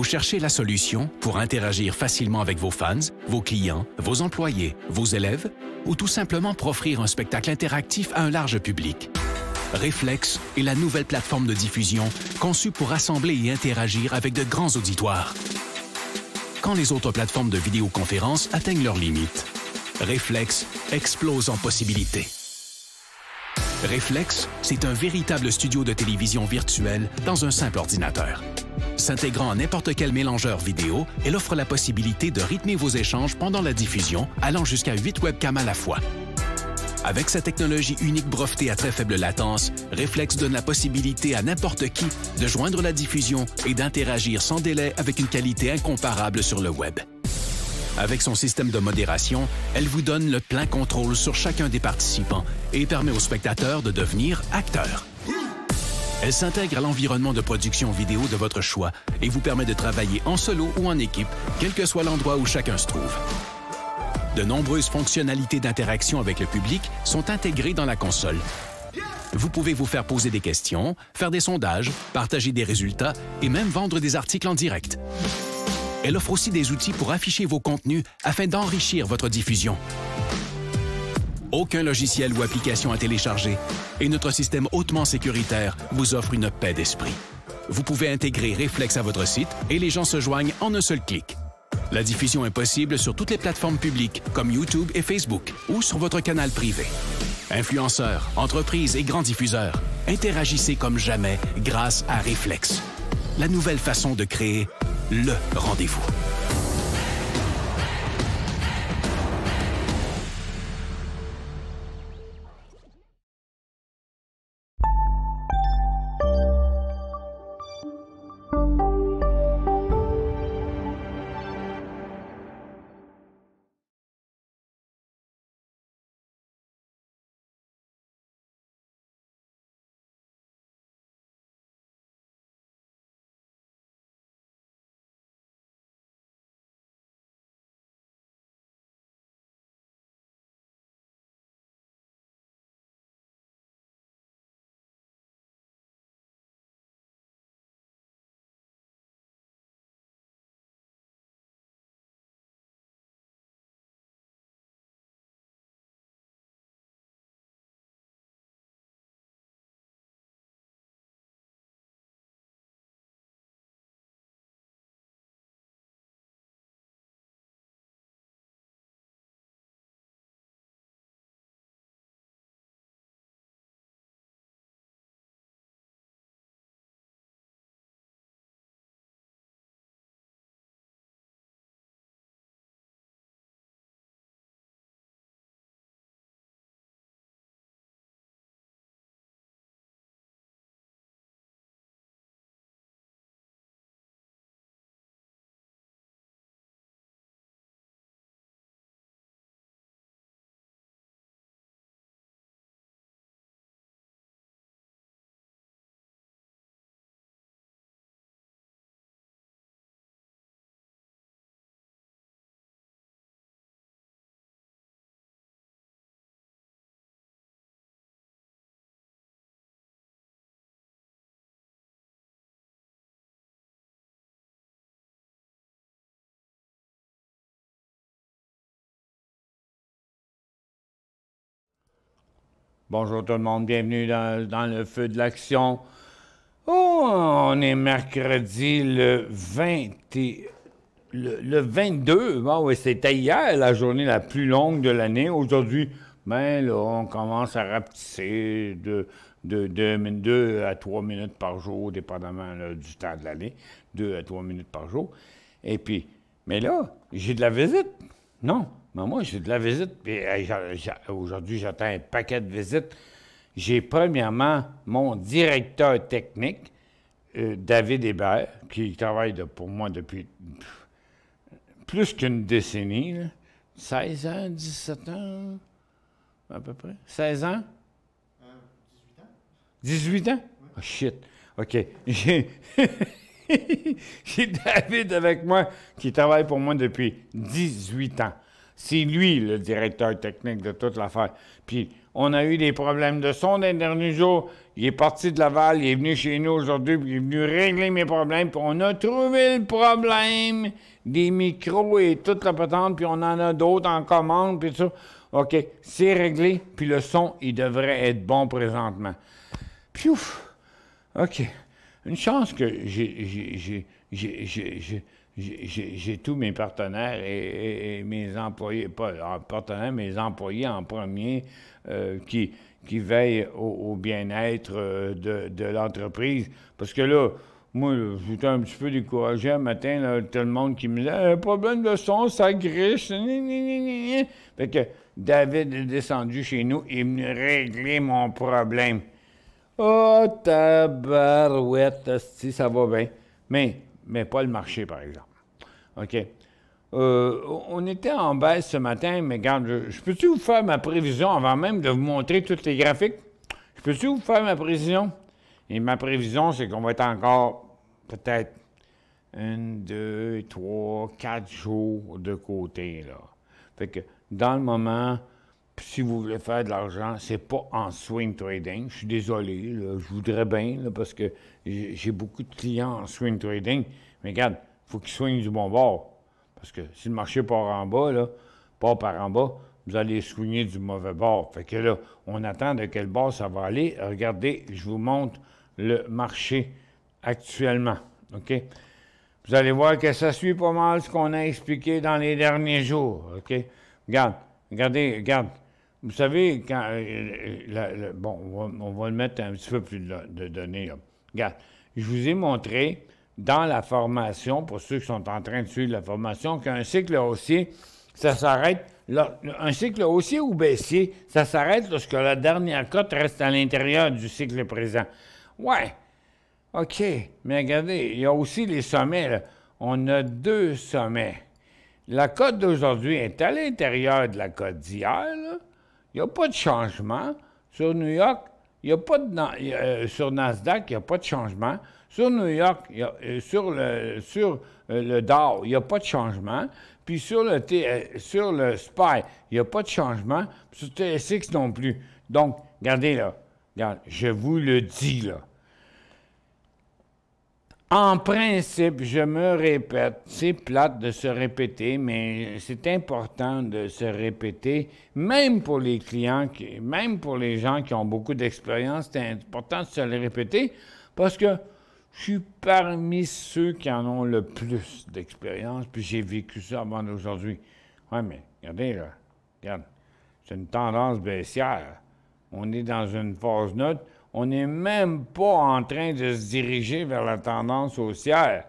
Vous cherchez la solution pour interagir facilement avec vos fans, vos clients, vos employés, vos élèves ou tout simplement pour offrir un spectacle interactif à un large public. Reflex est la nouvelle plateforme de diffusion conçue pour rassembler et interagir avec de grands auditoires. Quand les autres plateformes de vidéoconférence atteignent leurs limites, Reflex explose en possibilités. Reflex, c'est un véritable studio de télévision virtuel dans un simple ordinateur. S'intégrant à n'importe quel mélangeur vidéo, elle offre la possibilité de rythmer vos échanges pendant la diffusion, allant jusqu'à 8 webcams à la fois. Avec sa technologie unique brevetée à très faible latence, Reflex donne la possibilité à n'importe qui de joindre la diffusion et d'interagir sans délai avec une qualité incomparable sur le web. Avec son système de modération, elle vous donne le plein contrôle sur chacun des participants et permet aux spectateurs de devenir acteurs. Elle s'intègre à l'environnement de production vidéo de votre choix et vous permet de travailler en solo ou en équipe, quel que soit l'endroit où chacun se trouve. De nombreuses fonctionnalités d'interaction avec le public sont intégrées dans la console. Vous pouvez vous faire poser des questions, faire des sondages, partager des résultats et même vendre des articles en direct. Elle offre aussi des outils pour afficher vos contenus afin d'enrichir votre diffusion. Aucun logiciel ou application à télécharger et notre système hautement sécuritaire vous offre une paix d'esprit. Vous pouvez intégrer Reflex à votre site et les gens se joignent en un seul clic. La diffusion est possible sur toutes les plateformes publiques comme YouTube et Facebook ou sur votre canal privé. Influenceurs, entreprises et grands diffuseurs, interagissez comme jamais grâce à Reflex. La nouvelle façon de créer le rendez-vous. Bonjour tout le monde, bienvenue dans le feu de l'action. Oh, on est mercredi le 22. Ah oui, c'était hier la journée la plus longue de l'année. Aujourd'hui, ben là, on commence à rapetisser de 2 à 3 minutes par jour, dépendamment là, du temps de l'année. 2 à 3 minutes par jour. Et puis, mais là, j'ai de la visite. Non. Mais moi, j'ai de la visite, puis aujourd'hui, j'attends un paquet de visites. J'ai premièrement mon directeur technique, David Hébert, qui travaille pour moi depuis plus qu'une décennie, là. 16 ans, 17 ans, à peu près. 16 ans? 18 ans. 18 ans? Oui. Oh, shit. OK. J'ai David avec moi qui travaille pour moi depuis 18 ans. C'est lui le directeur technique de toute l'affaire. Puis On a eu des problèmes de son dans les derniers jours. Il est parti de Laval, il est venu chez nous aujourd'hui, puis il est venu régler mes problèmes, puis on a trouvé le problème des micros et toute la patente, puis on en a d'autres en commande, puis ça. OK, c'est réglé, puis le son, il devrait être bon présentement. Piouf! OK. Une chance que j'ai tous mes partenaires et mes employés, pas partenaires, mes employés en premier qui veillent au bien-être de l'entreprise. Parce que là, moi, j'étais un petit peu découragé un matin, là, tout le monde qui me disait un problème de son, ça griche. Fait que David est descendu chez nous et est venu régler mon problème. Oh, tabarouette, si ça va bien. Mais pas le marché, par exemple. OK. On était en baisse ce matin, mais regarde, je peux-tu vous faire ma prévision avant même de vous montrer tous les graphiques? Je peux-tu vous faire ma prévision? Et ma prévision, c'est qu'on va être encore peut-être 1, 2, 3, 4 jours de côté, là. Fait que dans le moment, si vous voulez faire de l'argent, c'est pas en swing trading. Je suis désolé, là, je voudrais bien, là, parce que j'ai beaucoup de clients en swing trading. Mais regarde, il faut qu'ils swingent du bon bord. Parce que si le marché part en bas, là, part par en bas, vous allez swinguer du mauvais bord. Fait que là, on attend de quel bord ça va aller. Regardez, je vous montre le marché actuellement. OK? Vous allez voir que ça suit pas mal ce qu'on a expliqué dans les derniers jours. OK? Regardez. Vous savez, quand. Bon, on va le mettre un petit peu plus de données, là. Regarde, je vous ai montré dans la formation, pour ceux qui sont en train de suivre la formation, qu'un cycle haussier, ça s'arrête. Un cycle haussier ou baissier, ça s'arrête lorsque la dernière cote reste à l'intérieur du cycle présent. Ouais. OK. Mais regardez, il y a aussi les sommets, là. On a 2 sommets. La cote d'aujourd'hui est à l'intérieur de la cote d'hier, là. Il n'y a pas de changement. Sur New York, il n'y a pas de... sur Nasdaq, il n'y a pas de changement. Sur New York, sur le Dow, il n'y a pas de changement. Puis sur le SPY, il n'y a pas de changement. Puis sur TSX non plus. Donc, regardez là. Regarde, je vous le dis là. En principe, je me répète, c'est plate de se répéter, mais c'est important de se répéter, même pour les clients, même pour les gens qui ont beaucoup d'expérience, c'est important de se le répéter, parce que je suis parmi ceux qui en ont le plus d'expérience, puis j'ai vécu ça avant d'aujourd'hui. Oui, mais regardez là, regarde, c'est une tendance baissière. On est dans une phase neutre. On n'est même pas en train de se diriger vers la tendance haussière.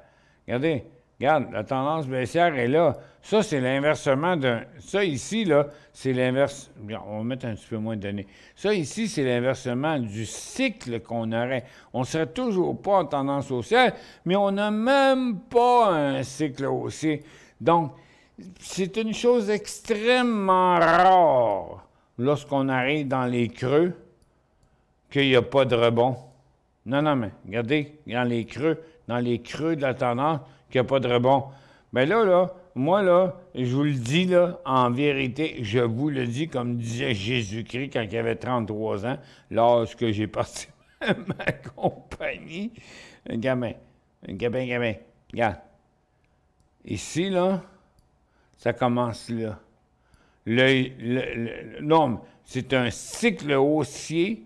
Regardez, regarde, la tendance baissière est là. Ça, c'est l'inversement d'un... Ça, ici, là, c'est l'inverse... On va mettre un petit peu moins de données. Ça, ici, c'est l'inversement du cycle qu'on aurait. On ne serait toujours pas en tendance haussière, mais on n'a même pas un cycle haussier. Donc, c'est une chose extrêmement rare lorsqu'on arrive dans les creux, qu'il n'y a pas de rebond. Non, mais regardez, dans les creux de la tendance, qu'il n'y a pas de rebond. Mais là, moi, là, je vous le dis, là, en vérité, je vous le dis, comme disait Jésus-Christ quand il avait 33 ans, lorsque j'ai parti ma compagnie. Un gamin. Regarde. Ici, là, ça commence là. Non, c'est un cycle haussier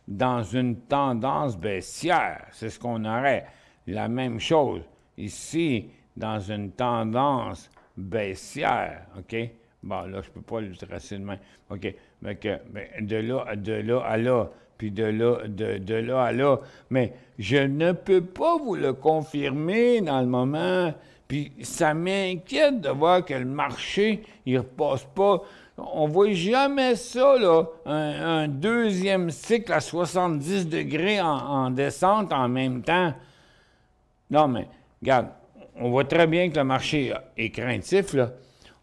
dans une tendance baissière. C'est ce qu'on aurait. La même chose ici, dans une tendance baissière. OK? Bon, là, je ne peux pas le tracer de main. OK. Mais de là à là, puis de là à là. Mais je ne peux pas vous le confirmer dans le moment. Puis ça m'inquiète de voir que le marché, il ne repasse pas. On ne voit jamais ça, là, un deuxième cycle à 70 degrés en descente en même temps. Non, mais, regarde, on voit très bien que le marché est craintif, là.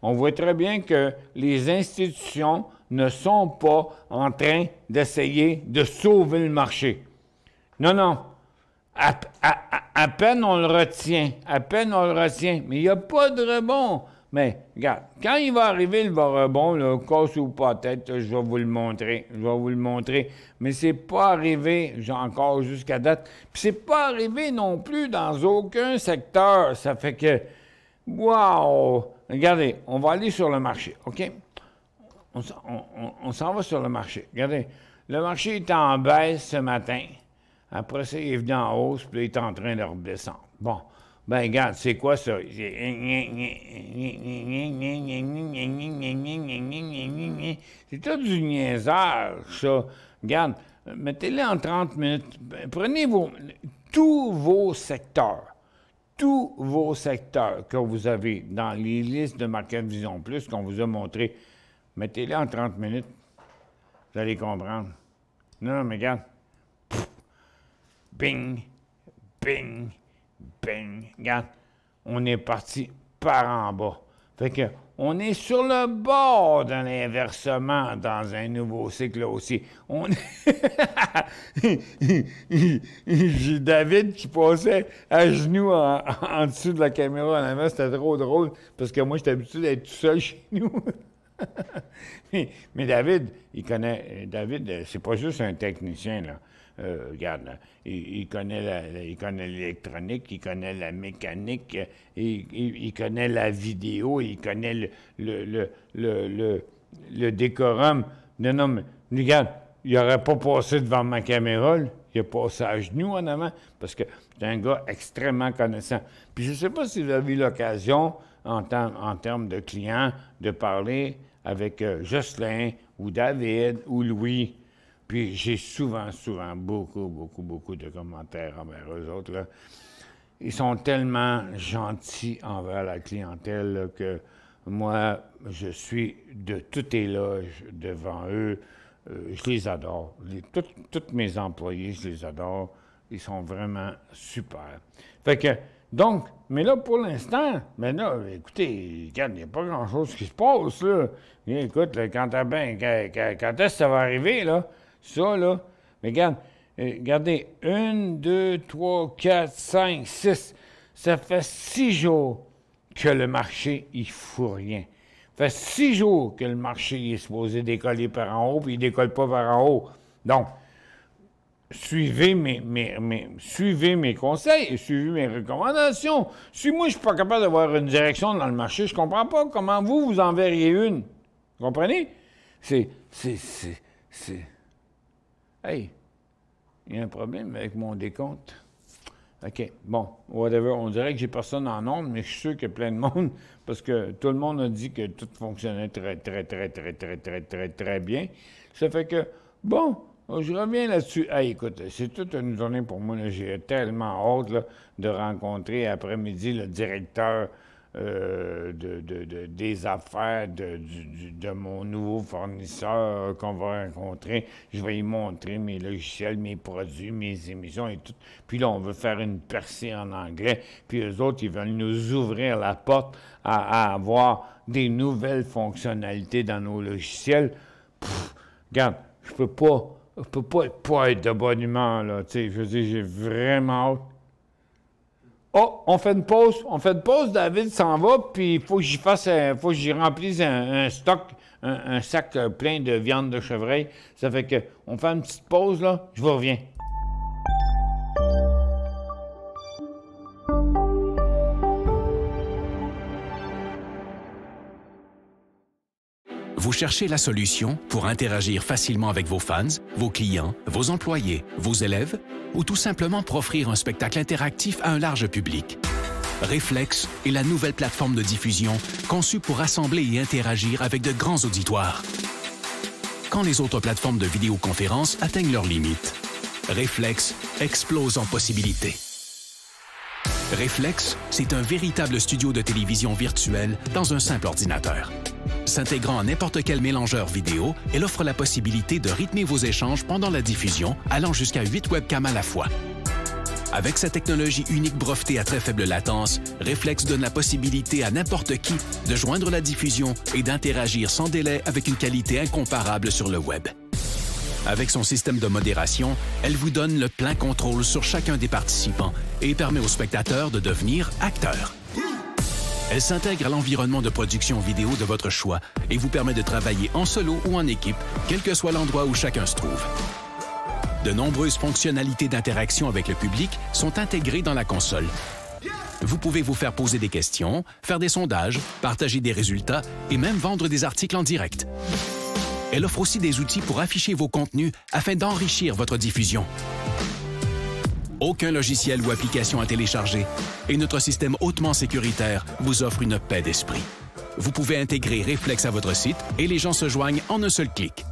On voit très bien que les institutions ne sont pas en train d'essayer de sauver le marché. Non. À peine on le retient, mais il n'y a pas de rebond. Mais, regarde, quand il va arriver le rebond, là, casse-vous pas la tête, là, je vais vous le montrer. Je vais vous le montrer. Mais c'est pas arrivé, encore jusqu'à date. Puis c'est pas arrivé non plus dans aucun secteur. Ça fait que, wow! Regardez, on va aller sur le marché, OK? On s'en va sur le marché. Regardez, le marché est en baisse ce matin. Après ça, il est venu en hausse, puis là, il est en train de redescendre. Bon. Ben, regarde, c'est quoi ça? C'est tout du niaisage, ça. Regarde, mettez-les en 30 minutes. Prenez tous vos secteurs que vous avez dans les listes de Market Vision Plus qu'on vous a montré, mettez-les en 30 minutes. Vous allez comprendre. Non, mais regarde. Bing, bing. Bing! Regarde, on est parti par en bas. Fait que, on est sur le bord d'un inversement dans un nouveau cycle aussi. J'ai David qui passait à genoux en dessous de la caméra en avant. C'était trop drôle parce que moi, j'étais habitué d'être tout seul chez nous. mais David, il connaît... David, c'est pas juste un technicien, là. Regarde, il connaît l'électronique, il connaît la mécanique, il connaît la vidéo, il connaît le décorum. Non, mais regarde, il n'aurait pas passé devant ma caméra, là. Il a passé à genoux en avant, parce que c'est un gars extrêmement connaissant. Puis je ne sais pas si vous avez eu l'occasion, en termes de clients, de parler avec Jocelyn, ou David, ou Louis. Puis j'ai souvent, beaucoup de commentaires envers eux autres, là. Ils sont tellement gentils envers la clientèle là, que moi, je suis de tout éloge devant eux. Je les adore. Tous mes employés, je les adore. Ils sont vraiment super. Fait que, donc, mais là, pour l'instant, mais là, écoutez, regarde, il n'y a pas grand-chose qui se passe, là. Écoute, là, quand est-ce que ça va arriver, là? Ça, là, mais regarde, regardez, 1, 2, 3, 4, 5, 6. Ça fait 6 jours que le marché, il ne fout rien. Ça fait 6 jours que le marché est supposé décoller par en haut, puis il ne décolle pas par en haut. Donc, suivez mes conseils, suivez mes recommandations. Si moi, je ne suis pas capable d'avoir une direction dans le marché, je ne comprends pas comment vous en verriez une. Vous comprenez? Hey, il y a un problème avec mon décompte. OK, bon, whatever. On dirait que j'ai personne en nombre, mais je suis sûr qu'il y a plein de monde, parce que tout le monde a dit que tout fonctionnait très bien. Ça fait que, bon, je reviens là-dessus. Hey, écoute, c'est toute une journée pour moi. J'ai tellement hâte là, de rencontrer après-midi le directeur des affaires de mon nouveau fournisseur qu'on va rencontrer. Je vais lui montrer mes logiciels, mes produits, mes émissions et tout. Puis là, on veut faire une percée en anglais. Puis eux autres, ils veulent nous ouvrir la porte à avoir des nouvelles fonctionnalités dans nos logiciels. Regarde, je peux pas être de bonne humeur, là. Tu sais, je veux dire, j'ai vraiment hâte. Oh, on fait une pause, David s'en va, puis il faut que j'y remplisse un stock, un sac plein de viande de chevreuil. Ça fait que, on fait une petite pause, là, je vous reviens. Vous cherchez la solution pour interagir facilement avec vos fans, vos clients, vos employés, vos élèves, ou tout simplement pour offrir un spectacle interactif à un large public. Reflex est la nouvelle plateforme de diffusion conçue pour rassembler et interagir avec de grands auditoires. Quand les autres plateformes de vidéoconférence atteignent leurs limites, Reflex explose en possibilités. Reflex, c'est un véritable studio de télévision virtuel dans un simple ordinateur. S'intégrant à n'importe quel mélangeur vidéo, elle offre la possibilité de rythmer vos échanges pendant la diffusion, allant jusqu'à 8 webcams à la fois. Avec sa technologie unique brevetée à très faible latence, Reflex donne la possibilité à n'importe qui de joindre la diffusion et d'interagir sans délai avec une qualité incomparable sur le web. Avec son système de modération, elle vous donne le plein contrôle sur chacun des participants et permet aux spectateurs de devenir acteurs. Elle s'intègre à l'environnement de production vidéo de votre choix et vous permet de travailler en solo ou en équipe, quel que soit l'endroit où chacun se trouve. De nombreuses fonctionnalités d'interaction avec le public sont intégrées dans la console. Vous pouvez vous faire poser des questions, faire des sondages, partager des résultats et même vendre des articles en direct. Elle offre aussi des outils pour afficher vos contenus afin d'enrichir votre diffusion. Aucun logiciel ou application à télécharger et notre système hautement sécuritaire vous offre une paix d'esprit. Vous pouvez intégrer Reflex à votre site et les gens se joignent en un seul clic.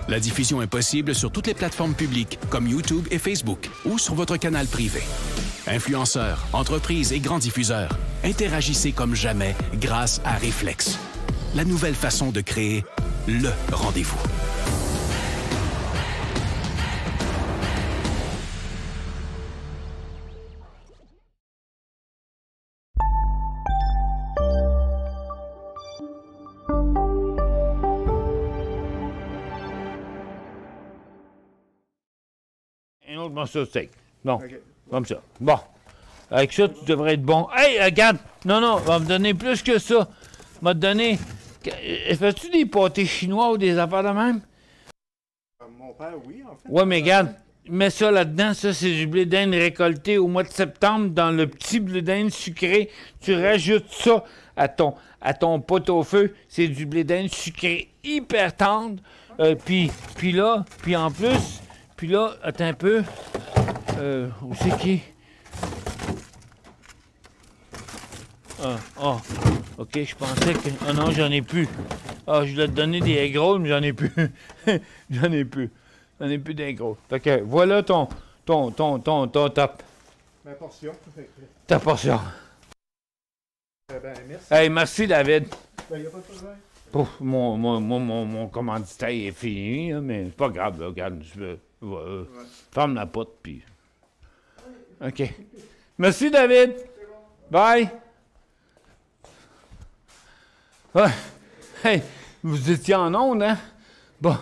La diffusion est possible sur toutes les plateformes publiques comme YouTube et Facebook ou sur votre canal privé. Influenceurs, entreprises et grands diffuseurs, interagissez comme jamais grâce à Reflex. La nouvelle façon de créer le rendez-vous. Un autre morceau de steak. Bon, okay. Comme ça. Bon. Avec ça, tu devrais être bon. Hey, regarde! Non, va me donner plus que ça. M'a donné... Fais-tu des pâtés chinois ou des affaires de même? Mon père, oui, en fait. Ouais, mais regarde, mets ça là-dedans. Ça, c'est du blé d'Inde récolté au mois de septembre dans le petit blé d'Inde sucré. Tu rajoutes ça à ton pot au feu. C'est du blé d'Inde sucré hyper tendre. Puis en plus... Puis là, attends un peu. Où c'est qui? OK, je pensais que... Ah non, j'en ai plus. Je voulais te donner des egg rolls, mais j'en ai plus. J'en ai plus d'egg rolls. Fait que voilà ton top. Ma portion. Ta portion. Merci. Hey, merci, David. Il n'y a pas de problème. Pouf, mon commanditaire est fini, là, mais c'est pas grave, là, regarde, ferme la porte, puis... OK. Merci, David. Bye. Ouais. Hey, vous étiez en onde, hein? Bon,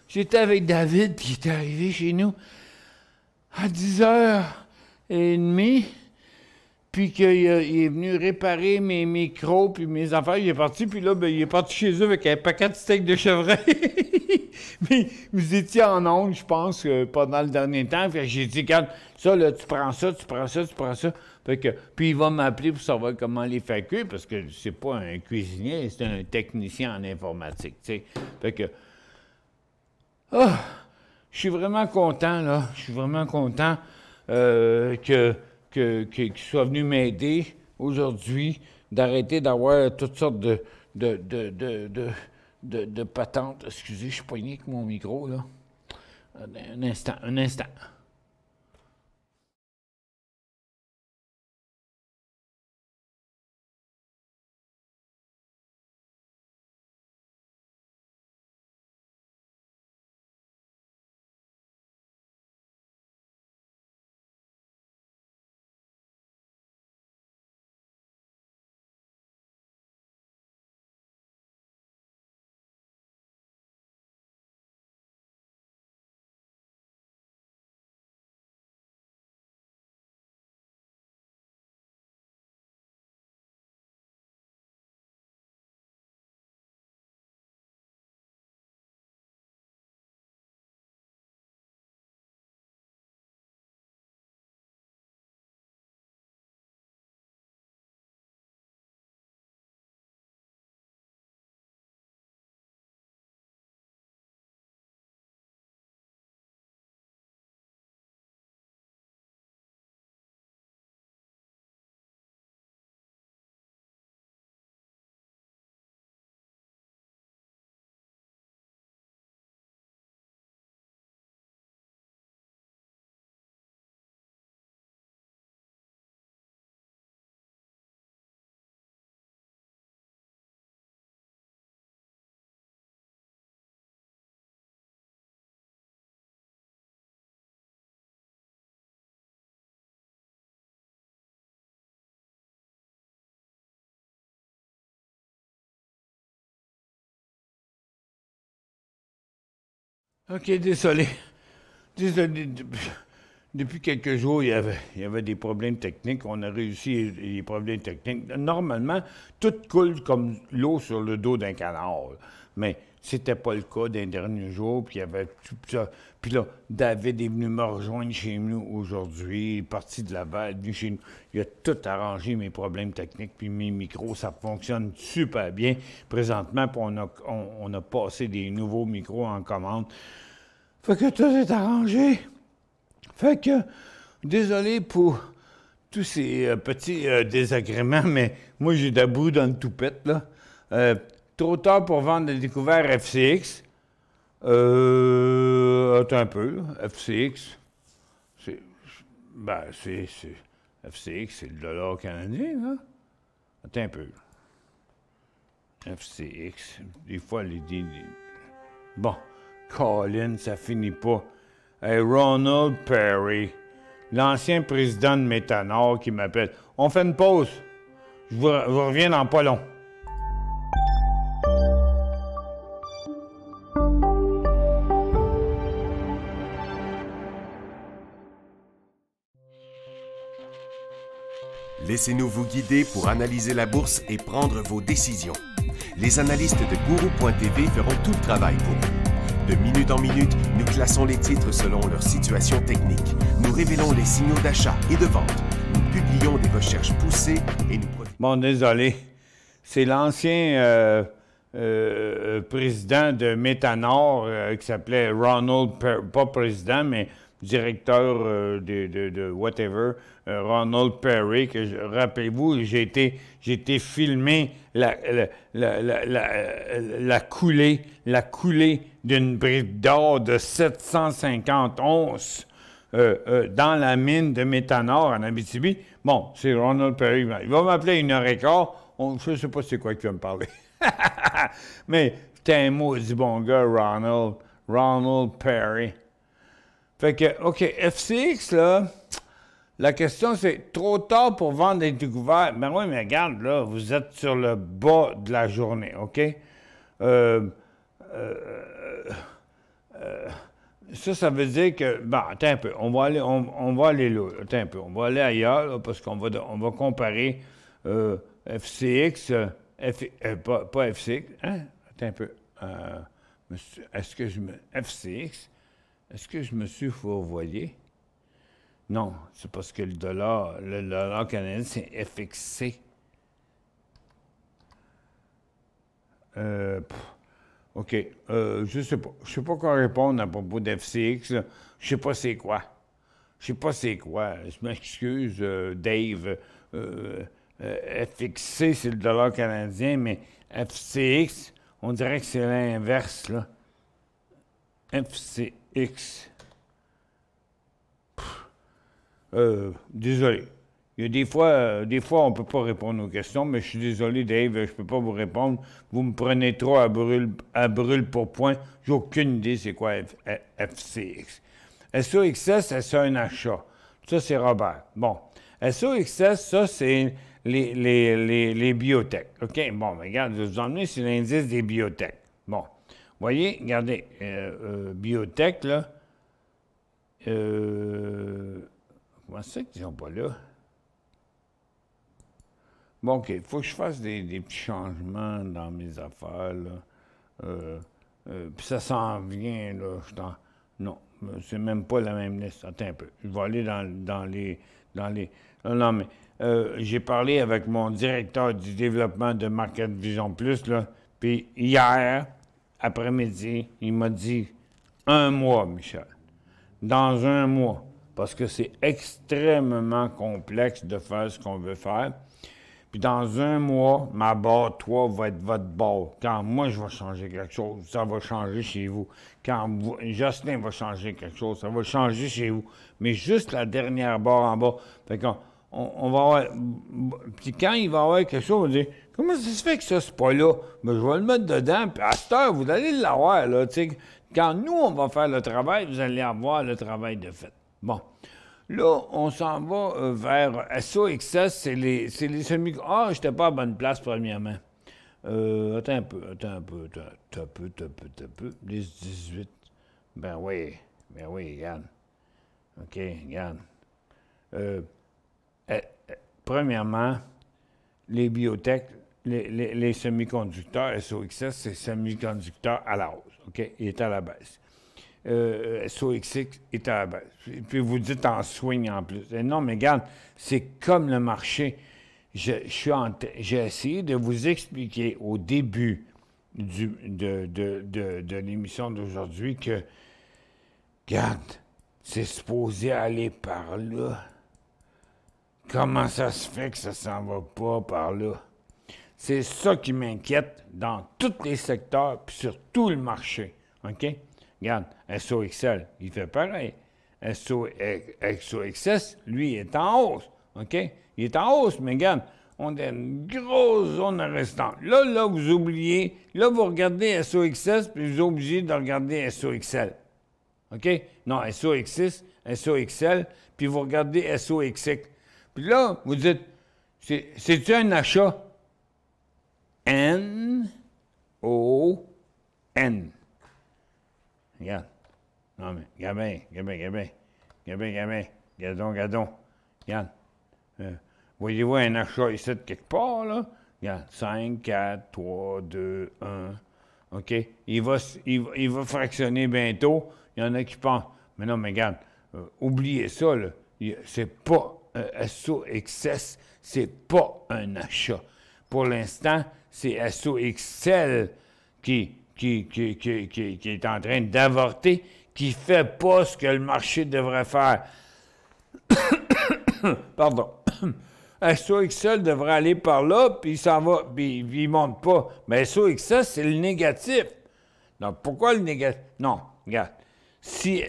j'étais avec David qui est arrivé chez nous à 10h30, puis qu'il est venu réparer mes micros puis mes affaires. Il est parti, puis là, ben, il est parti chez eux avec un paquet de steaks de chevreuil. Mais vous étiez en onde, je pense, pendant le dernier temps. Fait que j'ai dit, regarde, ça, là, tu prends ça. Fait que, puis il va m'appeler pour savoir comment les faire cuire, parce que c'est pas un cuisinier, c'est un technicien en informatique, tu sais. Fait que... je suis vraiment content, là. Je suis vraiment content qu'il soit venu m'aider aujourd'hui, d'arrêter d'avoir toutes sortes de patentes. Excusez, je suis poigné avec mon micro, là. Un instant. OK, désolé. Depuis quelques jours, il y avait des problèmes techniques. On a réussi les problèmes techniques. Normalement, tout coule comme l'eau sur le dos d'un canard. Mais c'était pas le cas des derniers jours. Puis il y avait tout ça. Puis là, David est venu me rejoindre chez nous aujourd'hui. Il est parti de là-bas, il est venu chez nous. Il a tout arrangé, mes problèmes techniques. Puis mes micros, ça fonctionne super bien. Présentement, puis on a passé des nouveaux micros en commande. Fait que tout est arrangé. Fait que, désolé pour tous ces petits désagréments, mais moi, j'ai de la boue dans le toupette, là. Trop tard pour vendre le découvert FCX. Attends un peu, là. FCX, FCX, c'est le dollar canadien, là. Attends un peu. FCX, des fois, bon, Colin, ça finit pas. Hey, Ronald Perry, l'ancien président de Métanor qui m'appelle. On fait une pause. Je vous reviens dans pas long. Laissez-nous vous guider pour analyser la bourse et prendre vos décisions. Les analystes de Guru.tv feront tout le travail pour vous. De minute en minute, nous classons les titres selon leur situation technique. Nous révélons les signaux d'achat et de vente. Nous publions des recherches poussées et nous... Bon, désolé. C'est l'ancien président de Métanor qui s'appelait Ronald Perry, pas président, mais directeur de whatever, Ronald Perry, que rappelez-vous, j'ai été filmé la coulée d'une brique d'or de 750 onces dans la mine de Métanor en Abitibi. Bon, c'est Ronald Perry. Il va m'appeler 1h15. Je ne sais pas c'est quoi qu'il va me parler. Mais t'es un maudit bon gars, Ronald Perry. Fait que, OK, FCX, là, la question, c'est trop tard pour vendre des découvertes. Ben oui, mais regarde, là, vous êtes sur le bas de la journée, OK? Ça veut dire que, bon, attends un peu, on va aller là, attends un peu, on va aller ailleurs, là, parce qu'on va comparer FCX, pas FCX, hein? Attends un peu, FCX, est-ce que je me suis fourvoyé? Non, c'est parce que le dollar canadien, c'est FXC. OK. Je sais pas. Je sais pas quoi répondre à propos d'FCX. Là. Je sais pas c'est quoi. Je sais pas c'est quoi. Je m'excuse, Dave. FXC, c'est le dollar canadien, mais FCX, on dirait que c'est l'inverse, là. FCX. Désolé. Il y a des fois, on ne peut pas répondre aux questions, mais je suis désolé, Dave, je ne peux pas vous répondre. Vous me prenez trop à brûle pour point. J'ai aucune idée c'est quoi FCX. SOXS, c'est un achat. Ça, c'est Robert. Bon. SOXS, ça, c'est les biotech. OK? Bon, mais regarde, je vais vous emmener sur l'indice des biotech. Bon. Vous voyez, regardez, biotech, là, comment c'est qu'ils sont pas là? Bon, OK, il faut que je fasse des petits changements dans mes affaires, là. Puis ça s'en vient, là. Non, c'est même pas la même liste. Attends un peu. Je vais aller dans les... Non, mais j'ai parlé avec mon directeur du développement de Market Vision Plus, là, puis hier, après-midi, il m'a dit 1 mois, Michel. Dans 1 mois. Parce que c'est extrêmement complexe de faire ce qu'on veut faire. Puis dans 1 mois, ma barre 3 va être votre barre. Quand moi, je vais changer quelque chose, ça va changer chez vous. Quand Justin va changer quelque chose, ça va changer chez vous. Mais juste la dernière barre en bas. Fait qu'on on va avoir... Puis quand il va y avoir quelque chose, on va dire, comment ça se fait que ça, c'est pas là? Mais je vais le mettre dedans, puis à cette heure, vous allez l'avoir, là, tu sais. Quand nous, on va faire le travail, vous allez avoir le travail de fait. Bon. Là, on s'en va vers SOXS, c'est les semi... Ah, j'étais pas à bonne place, premièrement. Attends un peu. Les 18. Ben oui, regarde. OK, regarde. Premièrement, les biotech, les semi-conducteurs, SOXS, c'est semi-conducteur à la hausse. OK? Il est à la baisse. SOXX est à la baisse. Puis vous dites en swing en plus. Et non, mais regarde, c'est comme le marché. J'ai essayé de vous expliquer au début de l'émission d'aujourd'hui que, regarde, c'est supposé aller par là. Comment ça se fait que ça s'en va pas par là? C'est ça qui m'inquiète dans tous les secteurs puis sur tout le marché. OK? Regarde, SOXL, il fait pareil. SOXS, lui, il est en hausse. OK? Il est en hausse, mais regarde, on a une grosse zone restante. Là, vous oubliez. Là, vous regardez SOXS, puis vous oubliez de regarder SOXL. OK? Non, SOXS, SOXL, puis vous regardez SOXX. Puis là, vous dites, c'est-tu un achat? N-O-N. Regarde. Non, mais, Gadon. Regarde. Voyez-vous un achat ici de quelque part, là? Regarde. 5, 4, 3, 2, 1. OK? Il va fractionner bientôt. Il y en a qui pensent. Mais non, mais regarde. Oubliez ça, là. C'est pas SOXS, c'est pas un achat. Pour l'instant, c'est SOXL qui est en train d'avorter, qui ne fait pas ce que le marché devrait faire. Pardon. SOXL devrait aller par là, puis il s'en va, puis il ne monte pas. Mais SOXS, c'est le négatif. Donc, pourquoi le négatif? Non, regarde. Si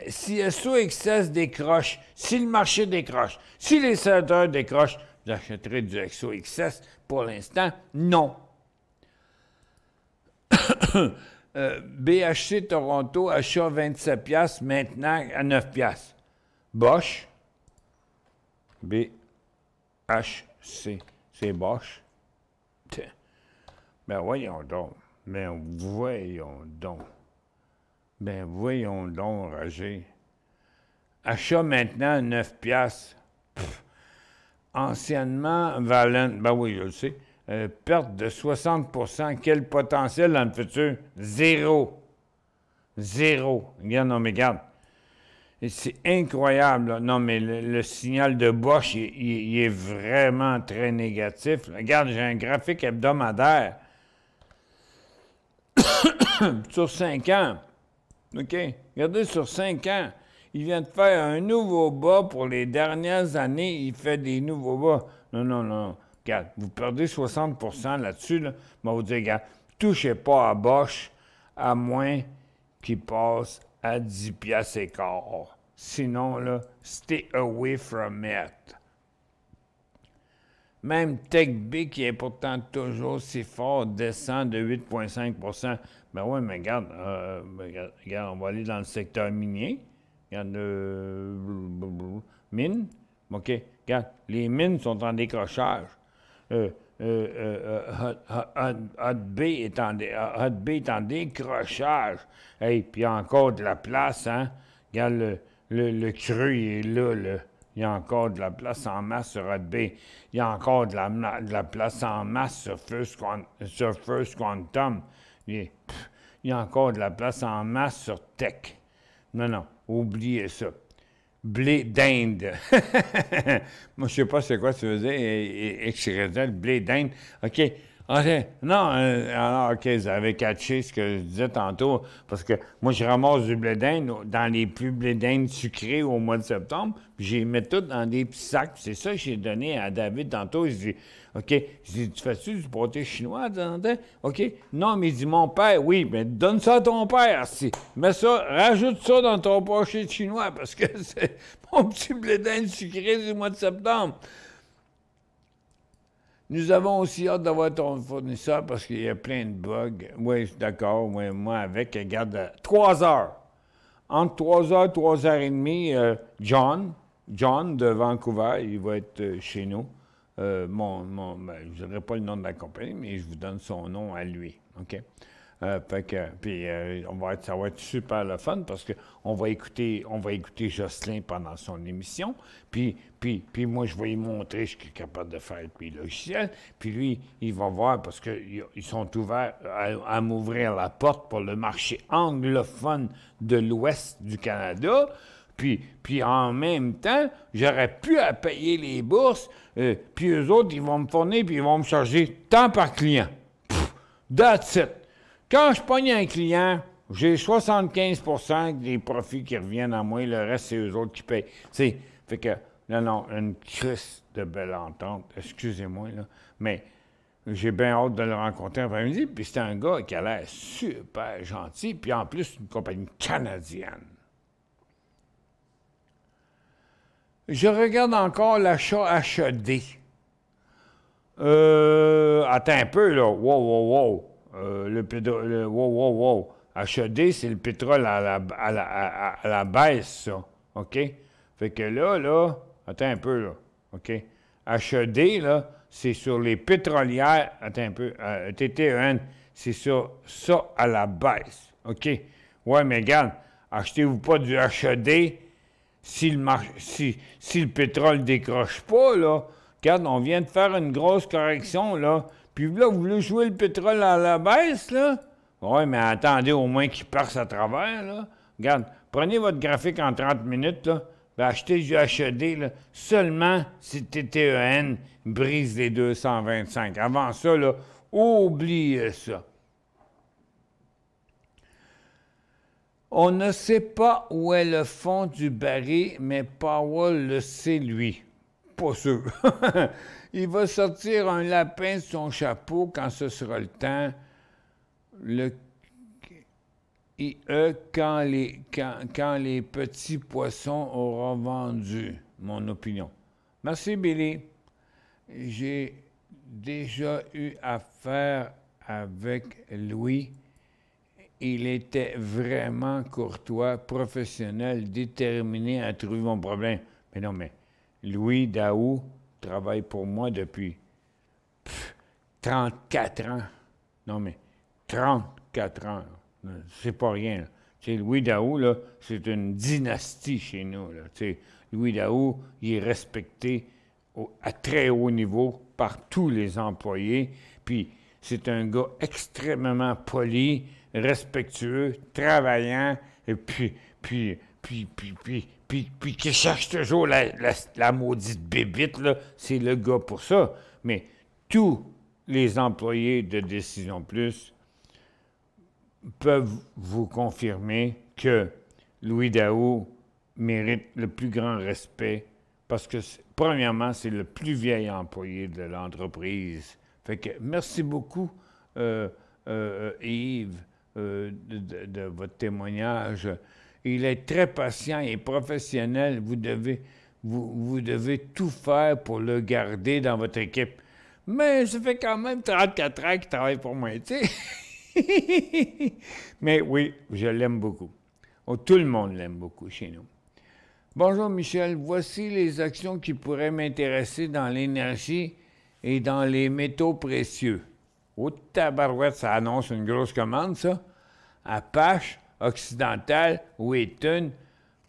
SOXS décroche, si le marché décroche, si les sénateurs décrochent, j'achèterai du SOXS. Pour l'instant, non. BHC Toronto, achat 27$, maintenant à 9$. Bosch. BHC, c'est Bosch. Ben voyons donc. Ben voyons donc, Roger. Achat maintenant à 9$. Anciennement, Valent, ben oui, je le sais. Perte de 60%. Quel potentiel dans le futur? Zéro. Regarde, non, mais regarde. C'est incroyable. Là. Non, mais le signal de Bosch, il est vraiment très négatif. Regarde, j'ai un graphique hebdomadaire. Sur 5 ans. OK? Regardez, sur 5 ans. Il vient de faire un nouveau bas pour les dernières années. Il fait des nouveaux bas. Non. Regarde, vous perdez 60% là-dessus. Là. Mais vous dites, regarde, touchez pas à Bosch à moins qu'il passe à 10$ et quart. Sinon, là, stay away from it. Même TechB, qui est pourtant toujours si fort, descend de 8,5%. Ben oui, mais regarde, on va aller dans le secteur minier. Regarde, mines. OK, regarde, les mines sont en décrochage. Hot-B est en décrochage. Hey, puis il y a encore de la place, hein? Regarde, le creux, il est là. Il y a encore de la place en masse sur Hot-B. Il y a encore de la place en masse sur First Quantum. Il y a encore de la place en masse sur Tech. Non, oubliez ça. Blé d'Inde. Moi, je sais pas c'est quoi tu veux dire. Blé d'Inde. OK. OK, vous avez catché ce que je disais tantôt, parce que moi, je ramasse du blé d'Inde dans les plus blé d'Inde sucrés au mois de septembre, puis je les mets tout dans des petits sacs. C'est ça que j'ai donné à David tantôt. Je dis, OK, tu fais-tu du pâté chinois de temps en temps? OK. Non, mais il dit, mon père, oui, mais donne ça à ton père, si. Mets ça, rajoute ça dans ton pâté chinois, parce que c'est mon petit blé d'Inde sucré du mois de septembre. Nous avons aussi hâte d'avoir ton fournisseur parce qu'il y a plein de bugs. Oui, je suis d'accord. Oui, moi, avec, regarde, 3 heures. Entre 3 heures et 3 heures et demie, John de Vancouver, il va être chez nous. Je ne donnerai pas le nom de la compagnie, mais je vous donne son nom à lui. OK? Puis ça va être super le fun parce qu'on va écouter Jocelyn pendant son émission. Puis moi, je vais lui montrer ce qu'il est capable de faire avec mes logiciels. Puis lui, il va voir parce qu'ils sont ouverts à m'ouvrir la porte pour le marché anglophone de l'Ouest du Canada. Puis en même temps, j'aurais pu à payer les bourses. Puis eux autres, ils vont me fournir puis ils vont me charger tant par client. That's it. Quand je pogne un client, j'ai 75 des profits qui reviennent à moi, le reste, c'est eux autres qui payent. Fait que, non, une crise de belle entente, excusez-moi, là, mais j'ai bien hâte de le rencontrer après-midi, puis c'est un gars qui a l'air super gentil, puis en plus, une compagnie canadienne. Je regarde encore l'achat HED. Attends un peu, là. Wow. Wow. HED, c'est le pétrole à la baisse, ça. OK? Fait que là, attends un peu, là. OK? HED, là, c'est sur les pétrolières. Attends un peu. TTEN, c'est sur ça à la baisse. OK? Ouais, mais regarde, achetez-vous pas du HED si le pétrole décroche pas, là. Regarde, on vient de faire une grosse correction, là. Puis là, vous voulez jouer le pétrole à la baisse, là? Oui, mais attendez au moins qu'il passe à travers, là. Regarde, prenez votre graphique en 30 minutes, là. Ben, achetez du HED, là, seulement si TTEN brise les 225. Avant ça, là, oubliez ça. On ne sait pas où est le fond du baril, mais Powell le sait, lui. Pas sûr. Il va sortir un lapin de son chapeau quand ce sera le temps. Quand les petits poissons auront vendu, mon opinion. Merci, Billy. J'ai déjà eu affaire avec Louis. Il était vraiment courtois, professionnel, déterminé à trouver mon problème. Mais non, mais Louis Daou travaille pour moi depuis 34 ans. Non, mais 34 ans. C'est pas rien. Louis Daou, là, c'est une dynastie chez nous. Là. Louis Daou, il est respecté à très haut niveau par tous les employés. Puis, c'est un gars extrêmement poli, respectueux, travaillant, et puis qui cherche toujours la maudite bébite, là, c'est le gars pour ça. Mais tous les employés de Décision Plus peuvent vous confirmer que Louis Daou mérite le plus grand respect parce que, premièrement, c'est le plus vieil employé de l'entreprise. Fait que merci beaucoup, Yves, de votre témoignage. Il est très patient et professionnel. Vous devez tout faire pour le garder dans votre équipe. Mais ça fait quand même 34 ans qu'il travaille pour moi, tu sais. Mais oui, je l'aime beaucoup. Oh, tout le monde l'aime beaucoup chez nous. Bonjour Michel, voici les actions qui pourraient m'intéresser dans l'énergie et dans les métaux précieux. Oh, tabarouette, ça annonce une grosse commande, ça. Apache, Occidental, Wheaton.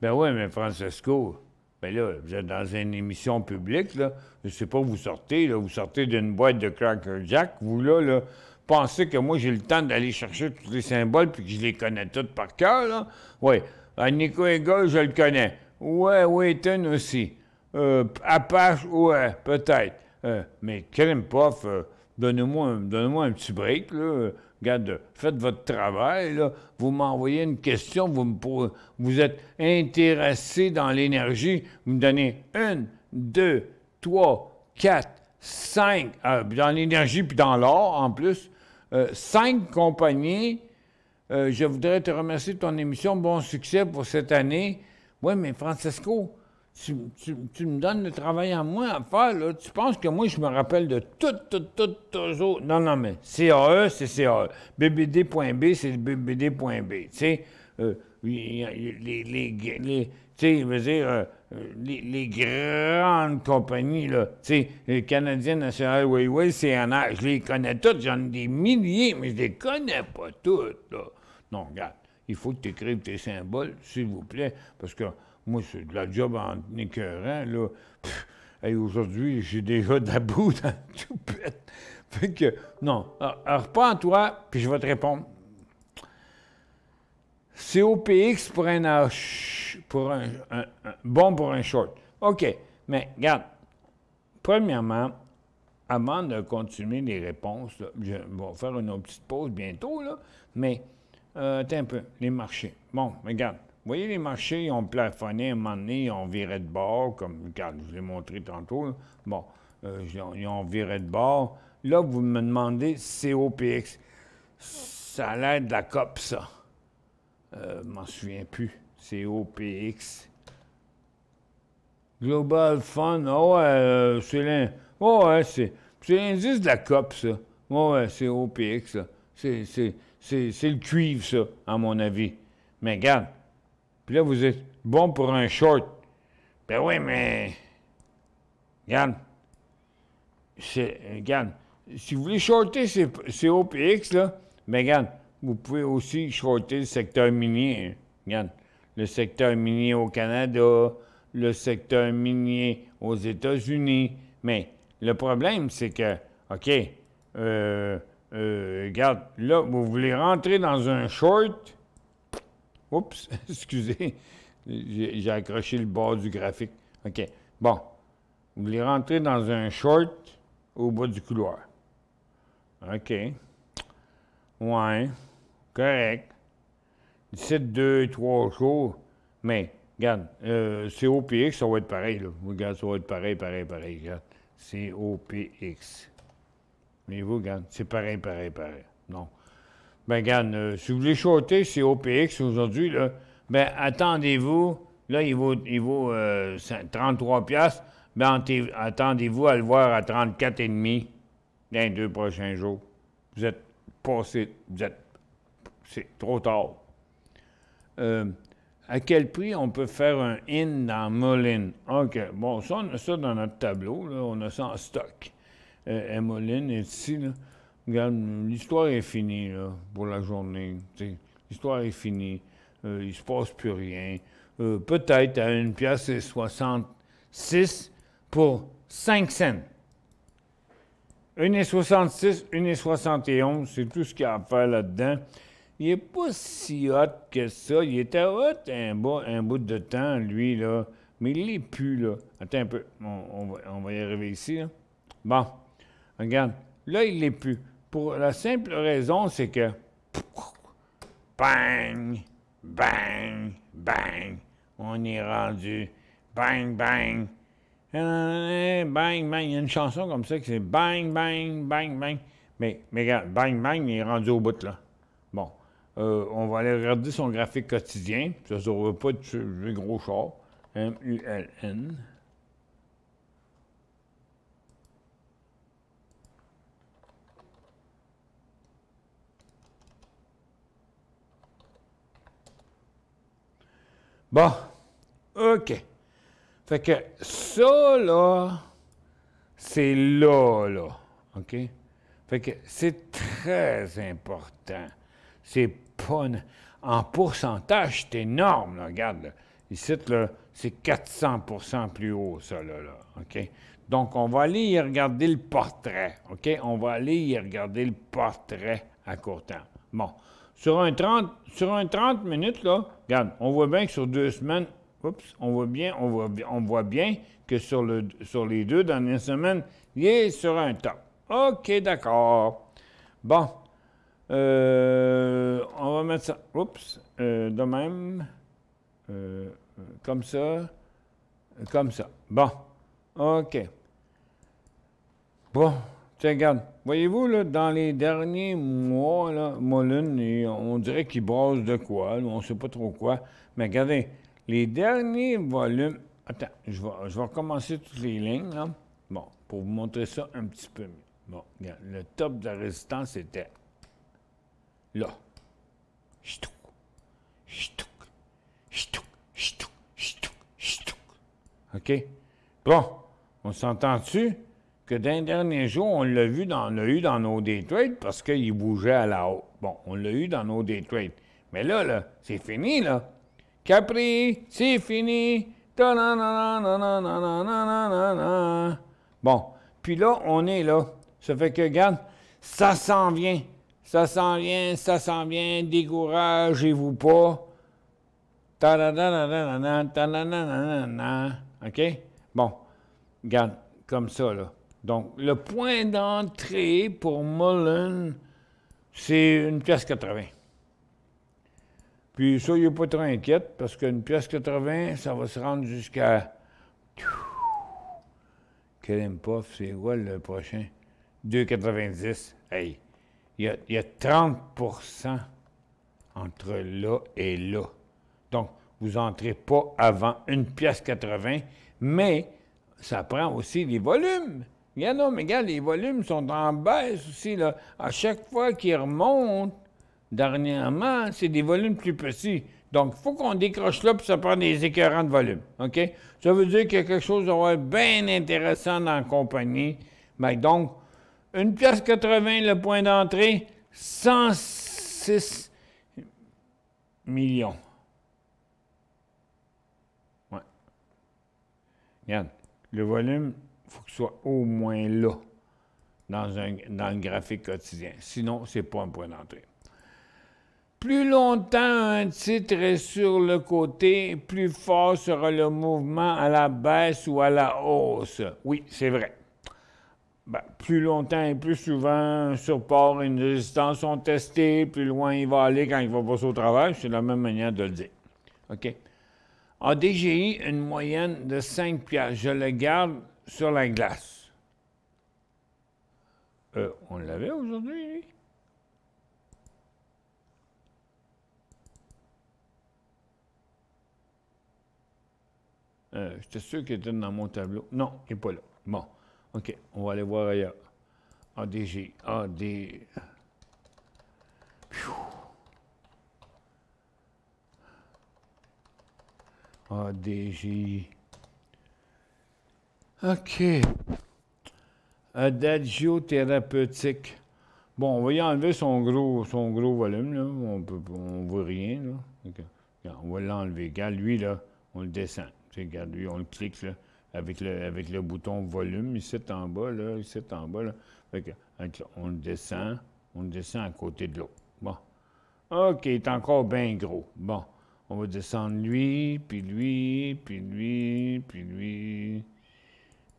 Ben oui, mais Francesco, ben là, vous êtes dans une émission publique, là. Je sais pas où vous sortez, là. Vous sortez d'une boîte de Cracker Jack. Vous, là, pensez que moi, j'ai le temps d'aller chercher tous les symboles puis que je les connais tous par cœur, là. Oui. Nico Eagle, je le connais. Ouais, Wheaton aussi. Apache, ouais, peut-être. Mais Krempov, donnez-moi un petit break, là. Regarde, faites votre travail, là. Vous m'envoyez une question, vous êtes intéressé dans l'énergie, vous me donnez 1, 2, 3, 4, 5, dans l'énergie puis dans l'or en plus, 5 compagnies. Je voudrais te remercier de ton émission. Bon succès pour cette année. Oui, mais Francesco, tu me donnes le travail à moi à faire, là. Tu penses que moi, je me rappelle de tout, toujours. Non, mais CAE, c'est CAE. BBD.B, c'est BBD.B. Tu sais, tu sais, je veux dire, les grandes compagnies, là, tu sais, Canadien National Railway, CNR, je les connais toutes, j'en ai des milliers, mais je les connais pas toutes, là. Non, regarde, il faut que tu écrives tes symboles, s'il vous plaît, parce que moi, c'est de la job en écœurant, là. Hey, aujourd'hui, j'ai déjà de la boue dans le toupette. Fait que, non, reprends-toi, puis je vais te répondre. COPX pour un bon pour un short. OK, mais regarde, premièrement, avant de continuer les réponses, là, je vais faire une autre petite pause bientôt, là, mais attends un peu, les marchés. Bon, regarde, vous voyez les marchés, ils ont plafonné à un moment donné, ils ont viré de bord, comme, regarde, je vous l'ai montré tantôt, là. Bon, ils ont viré de bord. Là, vous me demandez COPX. Ça a l'air de la COP, ça. Je m'en souviens plus. COPX. Global Fund. C'est l'indice de la COP, ça. COPX, là. C'est le cuivre, ça, à mon avis. Mais regarde. Puis là, vous êtes bon pour un short. Ben oui, mais... Regarde. Regarde. Si vous voulez shorter COPX, là, ben regarde. Vous pouvez aussi shorter le secteur minier. Hein. Regarde, le secteur minier au Canada, le secteur minier aux États-Unis. Mais le problème, c'est que, OK, regarde, là, vous voulez rentrer dans un short. Oups, excusez, j'ai accroché le bord du graphique. OK, bon, vous voulez rentrer dans un short au bas du couloir. OK, ouais. Correct. D'ici 2-3 jours. Mais, regarde, COPX, ça va être pareil, là. Regarde, ça va être pareil. Regarde. COPX. Mais vous, regarde, c'est pareil. Non. Ben, regarde, si vous voulez shorter COPX aujourd'hui, là, ben, attendez-vous. Là, il vaut 33 $. Ben, attendez-vous à le voir à 34,5 dans les 2 prochains jours. Vous êtes passé, c'est trop tard. À quel prix on peut faire un in dans Moline? OK. Bon, ça, on a ça dans notre tableau. Là. On a ça en stock. Moline est ici. Là. Regarde, l'histoire est finie là, pour la journée. L'histoire est finie. Il ne se passe plus rien. Peut-être à 1,66 $ pour 5 cents. 1,66, 1,71, c'est tout ce qu'il y a à faire là-dedans. Il n'est pas si hot que ça. Il était hot un bout de temps, lui, là. Mais il n'est plus, là. Attends un peu. On va y arriver ici, là. Bon. Regarde. Là, il n'est plus. Pour la simple raison, c'est que... Bang! Bang! Bang! On est rendu. Bang! Bang! Bang! Bang! Il y a une chanson comme ça qui c'est Bang! Bang! Bang! Bang! Mais regarde, Bang! Bang, il est rendu au bout, là. Bon. On va aller regarder son graphique quotidien. Ça ne va pas être le gros char. MULN. Bon. OK. Fait que ça, là, c'est là. OK? Fait que c'est très important. C'est pas... En pourcentage, c'est énorme, là. Regarde, là. Ici, là, c'est 400% plus haut, ça, là. OK? Donc, on va aller y regarder le portrait. OK? On va aller y regarder le portrait à court terme. Bon. Sur un 30 minutes, là, regarde, on voit bien que sur 2 semaines, on voit bien que sur les 2 dernières semaines, il est sur un top. OK, d'accord. Bon. On va mettre ça. De même. Comme ça. Comme ça. Bon. OK. Bon. Tiens, regarde. Voyez-vous, là, dans les derniers mois, là, Moline, on dirait qu'il brasse de quoi. Là, on ne sait pas trop quoi. Mais regardez, les derniers volumes. Attends, je vais recommencer toutes les lignes, là. Bon, pour vous montrer ça un petit peu mieux. Bon, regarde, le top de la résistance était là. Ch'touk. OK? Bon, on s'entend-tu que dans les derniers jours, on l'a eu dans nos day trades parce qu'il bougeait à la haute. Bon, on l'a eu dans nos day trades. Mais là, c'est fini, là. Capri, c'est fini. Bon, puis là, on est là. Ça fait que, regarde, ça s'en vient. Ça s'en vient, ça s'en vient. Découragez-vous pas. OK? Bon, regarde, comme ça, là. Donc, le point d'entrée pour Mullen, c'est 1,80 $. Puis, soyez pas trop inquiète, parce qu'une pièce 80, ça va se rendre jusqu'à... Quel impof, c'est quoi le prochain? 2,90 $. Hey, il y a 30 % entre là et là. Donc, vous n'entrez pas avant une pièce 80, mais ça prend aussi les volumes. Regarde, les volumes sont en baisse aussi, là. À chaque fois qu'ils remontent, dernièrement, c'est des volumes plus petits. Donc, il faut qu'on décroche là, puis ça prend des écœurants de volume. OK? Ça veut dire qu'il y a quelque chose de bien intéressant dans la compagnie. Ben, donc, une pièce 80, le point d'entrée, 106 millions. Ouais. Regarde, le volume, il faut qu'il soit au moins là, dans le graphique quotidien. Sinon, ce n'est pas un point d'entrée. Plus longtemps un titre est sur le côté, plus fort sera le mouvement à la baisse ou à la hausse. Oui, c'est vrai. Ben, plus longtemps et plus souvent, un support et une résistance sont testés, plus loin il va aller quand il va passer au travail. C'est la même manière de le dire. OK? En DGI, une moyenne de 5 $. Je le garde sur la glace. On l'avait aujourd'hui, lui? J'étais sûr qu'il était dans mon tableau. Non, il n'est pas là. Bon, OK, on va aller voir ailleurs. ADG, AD... ADG... OK. Adagio thérapeutique. Bon, on va y enlever son gros volume, là. On ne voit rien, là. Okay. On va l'enlever. Regarde, lui, là, on le descend. Regarde, lui, on le clique, là, avec le bouton volume, ici en bas, là, Fait que, on le descend à côté de l'autre. Bon. OK, il est encore bien gros. Bon. On va descendre lui, puis lui, puis lui, puis lui,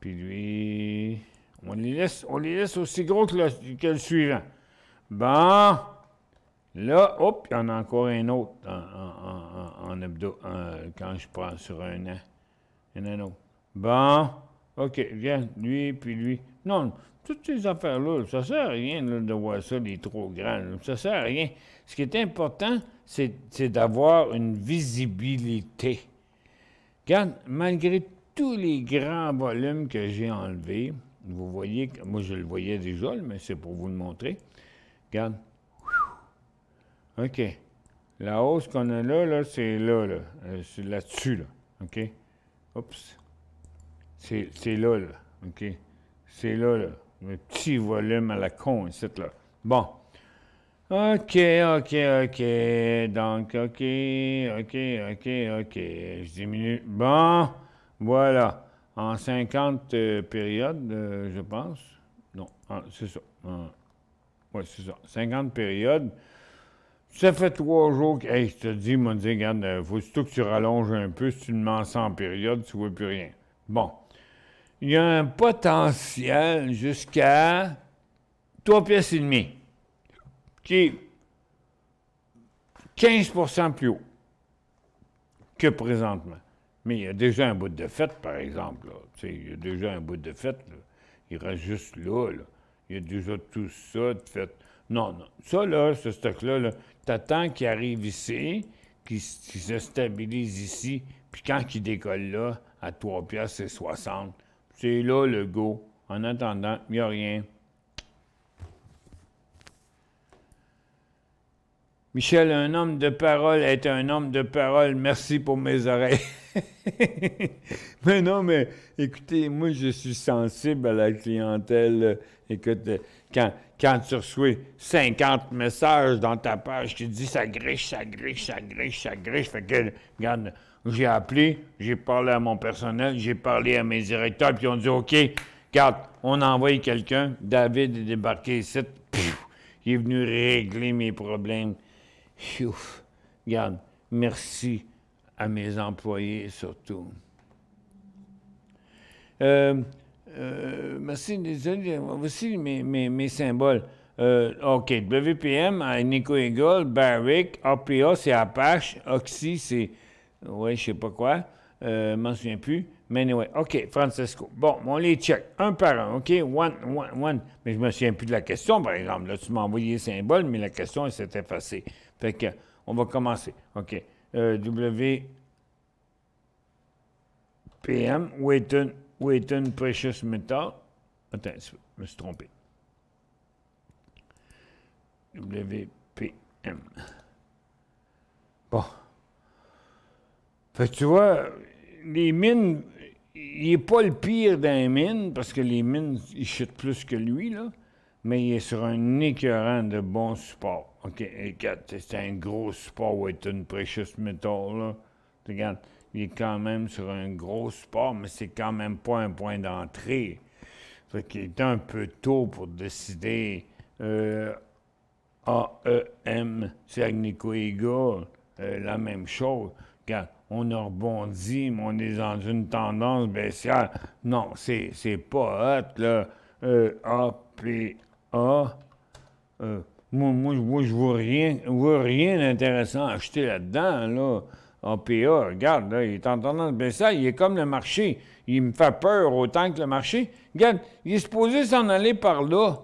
puis lui. On les laisse aussi gros que le suivant. Bon. Là, hop, il y en a encore un autre en hebdo, quand je prends sur un an. Il y en a un autre. Bon. OK, viens, lui, puis lui. Non, toutes ces affaires-là, ça ne sert à rien là, de voir ça, les trop grands. Là. Ça ne sert à rien. Ce qui est important, c'est d'avoir une visibilité. Regarde, malgré tous les grands volumes que j'ai enlevés, vous voyez, moi je le voyais déjà, mais c'est pour vous le montrer. Regarde. OK. La hausse qu'on a là, c'est là. C'est là-dessus, là. OK? Oups. C'est là. OK? C'est là. Le petit volume à la con, ici, là. Bon. OK. Donc, OK. Je diminue. Bon. Voilà. En 50 périodes, je pense. Non, c'est ça. Oui, c'est ça. 50 périodes. Ça fait 3 jours que, hey, je te dis, m'a dit, regarde, faut surtout que tu rallonges un peu. Si tu le mets 100 périodes, tu ne vois plus rien. Bon. Il y a un potentiel jusqu'à 3,5 pièces, qui est 15 % plus haut que présentement. Mais il y a déjà un bout de fête, par exemple. Là. Il y a déjà un bout de fête. Là. Il reste juste là. Il y a déjà tout ça de fait. Non. Ça, là, ce stock-là, -là, t'attends qu'il arrive ici, qu'il se stabilise ici, puis quand il décolle là, à 3 piastres, c'est 60. C'est là le go. En attendant, il n'y a rien. Michel, un homme de parole est un homme de parole. Merci pour mes oreilles. Mais non, mais écoutez, moi, je suis sensible à la clientèle. Écoute, quand tu reçois 50 messages dans ta page, tu te dis ça griche, ça griche, ça griche, ça griche. Fait que, regarde, j'ai appelé, j'ai parlé à mon personnel, j'ai parlé à mes directeurs, puis ils ont dit OK, regarde, on a envoyé quelqu'un, David est débarqué ici, pff, il est venu régler mes problèmes. Ouf, regarde, merci à mes employés surtout. Merci, désolé, voici mes symboles. OK, WPM, Nico Eagle, Barrick, APA, c'est Apache, Oxy, c'est, ouais, je sais pas quoi, je m'en souviens plus, mais anyway, OK, Francesco. Bon, on les check, un par un, OK, one. Mais je me souviens plus de la question, par exemple. Là, tu m'as envoyé les symboles, mais la question, elle s'est effacée. Fait que, on va commencer. OK, WPM, Wheaton Precious Metal. Attends, je me suis trompé. WPM. Bon. Fait que tu vois, les mines, il n'est pas le pire dans mines, parce que les mines, ils chutent plus que lui, là. Mais il est sur un écœurant de bon support. OK, regarde, c'est un gros support Wheaton Precious Metal, là. Regarde. Il est quand même sur un gros support, mais c'est quand même pas un point d'entrée. Fait qu'il est un peu tôt pour décider. AEM, c'est Agnico Eagle, la même chose. Regarde, on a rebondi, mais on est dans une tendance baissière. Non, c'est pas hot, là. APA. Moi, je vois rien d'intéressant à acheter là-dedans, là. APA, regarde, là, il est en tendance baissière, il est comme le marché. Il me fait peur autant que le marché. Regarde, il est supposé s'en aller par là.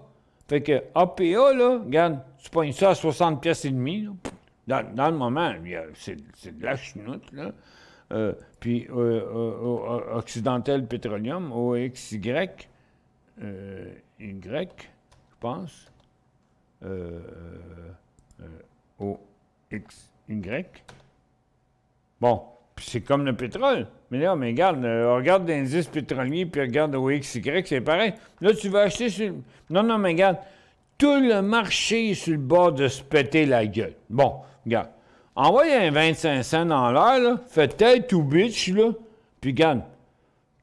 Fait que APA, là, regarde, tu pognes ça à 60 pièces et demi, là. Dans le moment, c'est de la chenoute, là. Puis Occidental Petroleum, OXY, je pense. OXY. Bon, puis c'est comme le pétrole. Mais là, mais regarde, regarde l'indice pétrolier, puis regarde OXY, c'est pareil. Là, tu vas acheter sur... Non, mais regarde, tout le marché est sur le bord de se péter la gueule. Bon, regarde, envoie un 25 cents dans l'heure, là, fais tête ou bitch, là, puis regarde,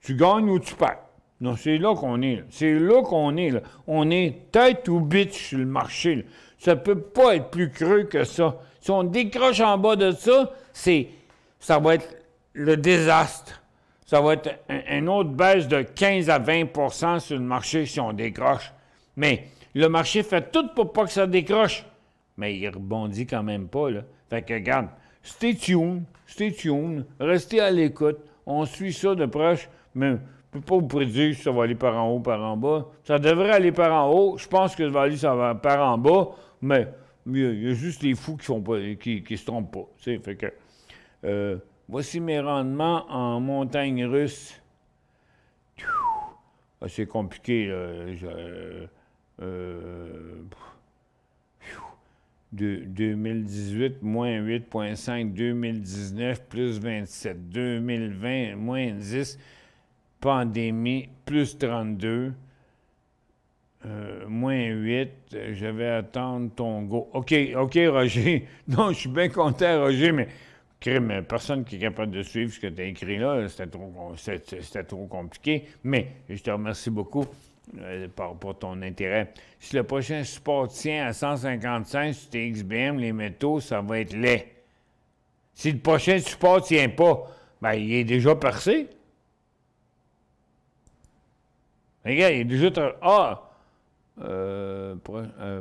tu gagnes ou tu perds. Non, c'est là qu'on est, là. C'est là qu'on est, là. On est tête ou bitch sur le marché, là. Ça peut pas être plus creux que ça. Si on décroche en bas de ça, ça va être le désastre. Ça va être une autre baisse de 15 à 20 sur le marché si on décroche. Mais le marché fait tout pour pas que ça décroche. Mais il rebondit quand même pas, là. Fait que regarde, stay tuned, restez à l'écoute. On suit ça de proche, mais je ne peux pas vous prédire si ça va aller par en haut, par en bas. Ça devrait aller par en haut. Je pense que ça va aller par en bas, mais il y a juste les fous qui se trompent pas. Fait que... voici mes rendements en montagne russe. C'est compliqué, là. 2018, moins 8,5. 2019, plus 27. 2020, moins 10. Pandémie, plus 32. Moins 8. Je vais attendre ton go. OK, Roger. Non, je suis bien content, Roger, mais... Mais personne qui est capable de suivre ce que tu as écrit là, c'était trop compliqué. Mais je te remercie beaucoup pour ton intérêt. Si le prochain support tient à 155 sur tes XBM, les métaux, ça va être laid. Si le prochain support ne tient pas, bien, il est déjà percé. Regarde, il est déjà...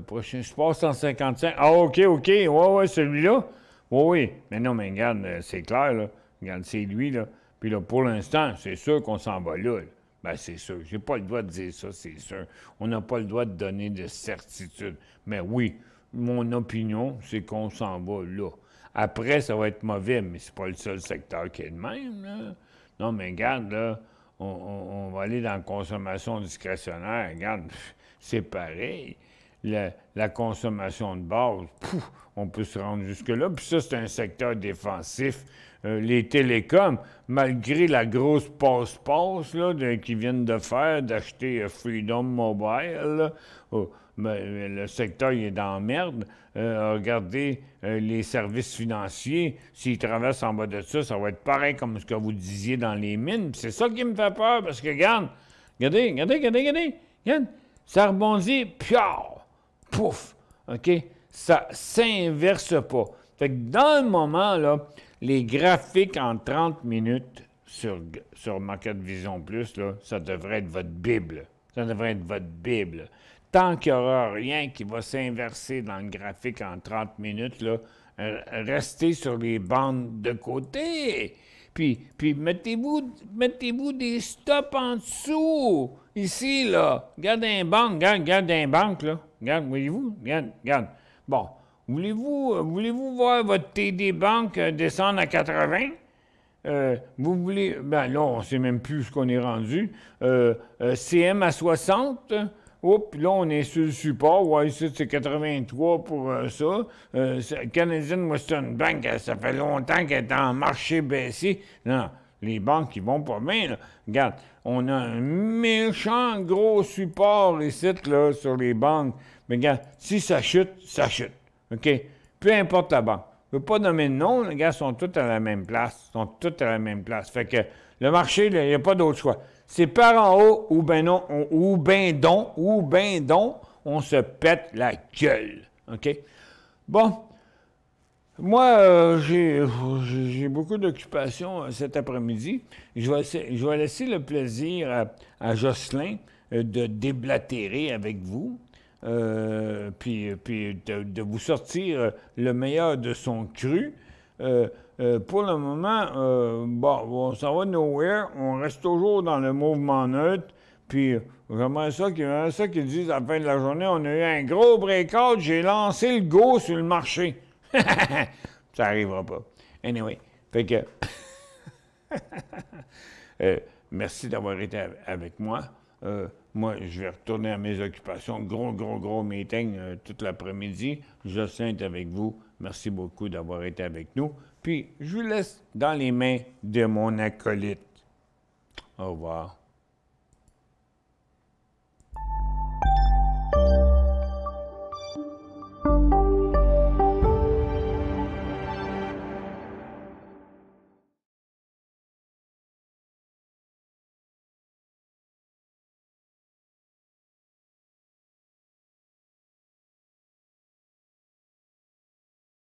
prochain support 155. Ah, OK, ouais, celui-là. Oui, mais non, mais regarde, c'est clair, là. Regarde, c'est lui, là. Puis là, pour l'instant, c'est sûr qu'on s'en va là. Ben, c'est sûr. J'ai pas le droit de dire ça, c'est sûr. On n'a pas le droit de donner de certitude. Mais oui, mon opinion, c'est qu'on s'en va là. Après, ça va être mauvais, mais c'est pas le seul secteur qui est le même, là. Non, mais regarde, là, on va aller dans la consommation discrétionnaire. Regarde, c'est pareil. la consommation de base, on peut se rendre jusque-là. Puis ça, c'est un secteur défensif. Les télécoms, malgré la grosse passe-passe qu'ils viennent de faire, d'acheter Freedom Mobile, là, le secteur il est dans la merde. Regardez les services financiers, s'ils traversent en bas de ça, ça va être pareil comme ce que vous disiez dans les mines. C'est ça qui me fait peur, parce que, regarde, regardez, ça rebondit, piao, pouf, OK? Ça s'inverse pas. Fait que dans le moment, là, les graphiques en 30 minutes sur Market Vision Plus, là, ça devrait être votre Bible. Ça devrait être votre Bible. Tant qu'il n'y aura rien qui va s'inverser dans le graphique en 30 minutes, là, restez sur les bandes de côté. Puis mettez-vous des stops en dessous. Ici, là. Regardez un banque, regarde un banque, là. Regarde, voyez-vous? Regarde. Bon. Voulez-vous voir votre TD Bank descendre à 80? Vous voulez... Ben là, on ne sait même plus ce qu'on est rendu. CM à 60? Puis là, on est sur le support. Ouais, ici, c'est 83 pour ça. Canadian Western Bank, ça fait longtemps qu'elle est en marché baissé. Non, les banques, ils vont pas bien, là. Regarde, on a un méchant gros support ici, là, sur les banques. Mais regarde, si ça chute, ça chute. OK? Peu importe la banque. Je ne veux pas nommer de nom, les gars sont tous à la même place. Fait que le marché, il n'y a pas d'autre choix. C'est par en haut ou ben non, ou ben donc, on se pète la gueule. OK? Bon. Moi, j'ai beaucoup d'occupations cet après-midi. Je vais laisser le plaisir à Jocelyn de déblatérer avec vous. Puis de vous sortir le meilleur de son cru. Pour le moment, on s'en va nowhere. On reste toujours dans le mouvement neutre. Puis j'aimerais ça qu'ils disent à la fin de la journée, on a eu un gros breakout, j'ai lancé le go sur le marché. Ça n'arrivera pas. Anyway, fait que... merci d'avoir été avec moi. Moi, je vais retourner à mes occupations. Gros meeting toute l'après-midi. Jocelyn est avec vous. Merci beaucoup d'avoir été avec nous. Puis, je vous laisse dans les mains de mon acolyte. Au revoir.